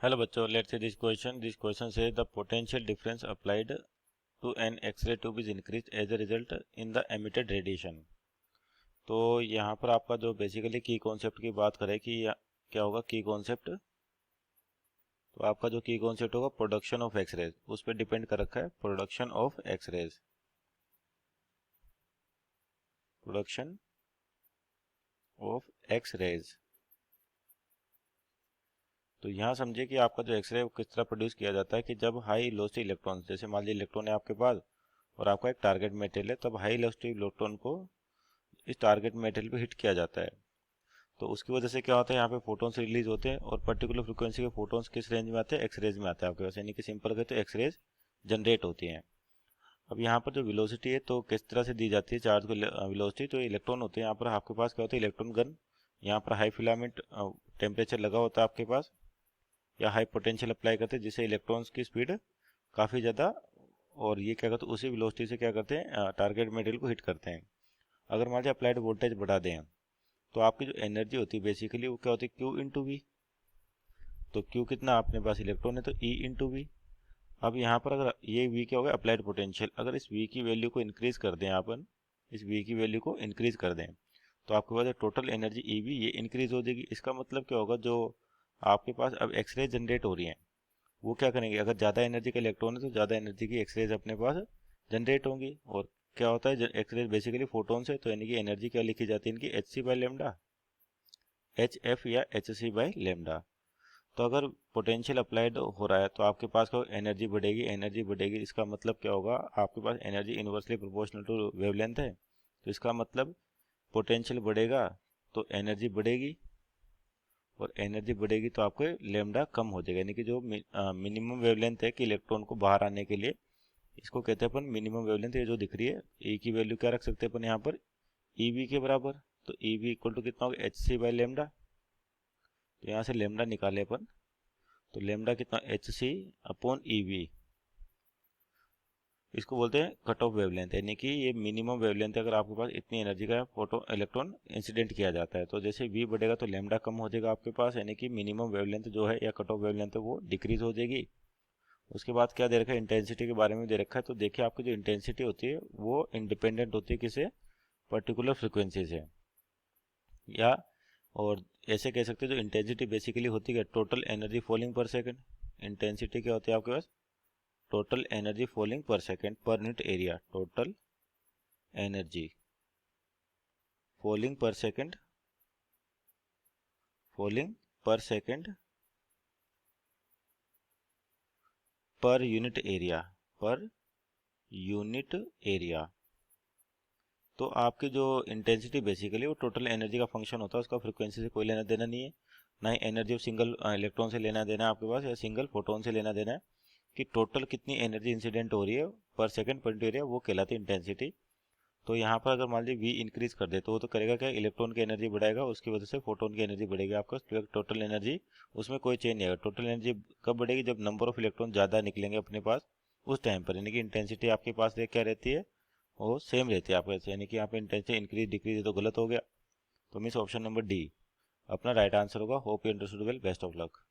Hello बच्चों, let's see this question. This question says the potential difference applied to an X-ray tube is increased as a result in the emitted radiation. तो यहाँ पर आपका जो basically की concept की बात करें कि क्या होगा की कॉन्सेप्ट, तो आपका जो की कॉन्सेप्ट होगा प्रोडक्शन ऑफ एक्सरेज, उस पर डिपेंड कर रखा है। Production of X-rays, production of X-rays. तो यहाँ समझिए कि आपका जो एक्सरे किस तरह प्रोड्यूस किया जाता है कि जब हाई वेलोसिटी इलेक्ट्रॉन, जैसे मान लीजिए इलेक्ट्रॉन है आपके पास और आपका एक टारगेट मेटेरियल है, तब हाई वेलोसिटी इलेक्ट्रॉन को इस टारगेट मेटेरियल पे हिट किया जाता है। तो उसकी वजह से क्या होता है, यहाँ पे फोटोन्स रिलीज होते हैं और पर्टिकुलर फ्रिक्वेंसी के फोटोन्स किस रेंज में आते हैं, एक्सरेज में आते हैं आपके पास, यानी कि सिंपल कहते हैं एक्सरेज जनरेट होती हैं। अब यहाँ पर जो वेलोसिटी है तो किस तरह से दी जाती है चार्ज को वेलोसिटी, तो इलेक्ट्रॉन होते हैं यहाँ पर आपके पास, क्या होता है इलेक्ट्रॉन गन, यहाँ पर हाई फिलामेंट टेम्परेचर लगा होता है आपके पास, या हाई पोटेंशियल अप्लाई करते हैं जिससे इलेक्ट्रॉन्स की स्पीड काफ़ी ज़्यादा, और ये क्या करते हैं उसी वेलोसिटी से क्या करते हैं टारगेट मटेरियल को हिट करते हैं। अगर मान लीजिए अप्लाइड वोल्टेज बढ़ा दें तो आपकी जो एनर्जी होती है बेसिकली वो क्या होती है, क्यू इंटू वी। तो क्यू कितना अपने पास इलेक्ट्रॉन है तो ई इंटू वी। अब यहाँ पर अगर ये वी क्या होगा अप्लाइड पोटेंशियल, अगर इस वी की वैल्यू को इंक्रीज कर दें, अपन इस वी की वैल्यू को इंक्रीज कर दें तो आपके पास टोटल एनर्जी ई वी ये इंक्रीज हो जाएगी। इसका मतलब क्या होगा, जो आपके पास अब एक्सरे जनरेट हो रही हैं वो क्या करेंगे, अगर ज़्यादा एनर्जी का इलेक्ट्रॉन है तो ज़्यादा एनर्जी की एक्सरेज अपने पास जनरेट होंगी। और क्या होता है एक्सरेज बेसिकली फोटोन से, तो यानी कि एनर्जी क्या लिखी जाती है इनकी, H C by lambda, H F या एच सी बाई लेमडा। तो अगर पोटेंशियल अप्लाइड हो रहा है तो आपके पास क्या एनर्जी बढ़ेगी, एनर्जी बढ़ेगी, इसका मतलब क्या होगा, आपके पास energy inversely proportional to wavelength है, तो इसका मतलब पोटेंशियल बढ़ेगा तो एनर्जी बढ़ेगी, और एनर्जी बढ़ेगी तो आपको लेमडा कम हो जाएगा, यानी कि जो मिनिमम वेवलेंथ है कि इलेक्ट्रॉन को बाहर आने के लिए, इसको कहते हैं अपन मिनिमम वेवलेंथ। ये जो दिख रही है ई की वैल्यू क्या रख सकते हैं अपन यहाँ पर, ई वी के बराबर। तो ई वी इक्वल टू कितना होगा, एच सी बाई लेमडा। तो यहाँ से लेमडा निकाले अपन, तो लेमडा कितना, H C upon E V. इसको बोलते हैं कट ऑफ वेवलेंथ, यानी कि ये मिनिमम वेवलेंथ है अगर आपके पास इतनी एनर्जी का फोटो इलेक्ट्रॉन इंसिडेंट किया जाता है। तो जैसे वी बढ़ेगा तो लेमडा कम हो जाएगा आपके पास, यानी कि मिनिमम वेवलेंथ जो है या कट ऑफ वेवलेंथ है वो डिक्रीज हो जाएगी। उसके बाद क्या दे रखा है, इंटेंसिटी के बारे में दे रखा है। तो देखिए आपकी जो इंटेंसिटी होती है वो इंडिपेंडेंट होती है किसे, पर्टिकुलर फ्रिक्वेंसी से, या और ऐसे कह सकते हैं जो इंटेंसिटी बेसिकली होती है टोटल एनर्जी फॉलिंग पर सेकंड। इंटेंसिटी क्या होती है आपके पास, टोटल एनर्जी फॉलिंग पर second per unit area, total energy falling पर सेकंड, फॉलिंग पर second per unit area, per unit area. तो आपकी जो इंटेंसिटी बेसिकली वो टोटल एनर्जी का फंक्शन होता है, उसका फ्रिक्वेंसी से कोई लेना देना नहीं है, ना ही एनर्जी ऑफ सिंगल इलेक्ट्रॉन से लेना देना है आपके पास, या सिंगल फोटोन से लेना देना है, कि टोटल कितनी एनर्जी इंसिडेंट हो रही है पर सेकंड पर एरिया, वो कहलाती है इंटेंसिटी। तो यहाँ पर अगर मान लीजिए वी इंक्रीज कर दे तो वो तो करेगा क्या, इलेक्ट्रॉन की एनर्जी बढ़ाएगा, उसकी वजह से फोटोन की एनर्जी बढ़ेगी आपका, टोटल एनर्जी उसमें कोई चेंज नहीं आएगा। टोटल एनर्जी कब बढ़ेगी, जब नंबर ऑफ इलेक्ट्रॉन ज़्यादा निकलेंगे अपने पास उस टाइम पर, यानी कि इंटेंसिटी आपके पास क्या रहती है, वो सेम रहती है आपके पास, यानी कि यहाँ पे इंटेंसिटी इंक्रीज डिक्रीज है तो गलत हो गया। तो मीन्स ऑप्शन नंबर डी अपना राइट आंसर होगा। Hope you understood well, best of luck.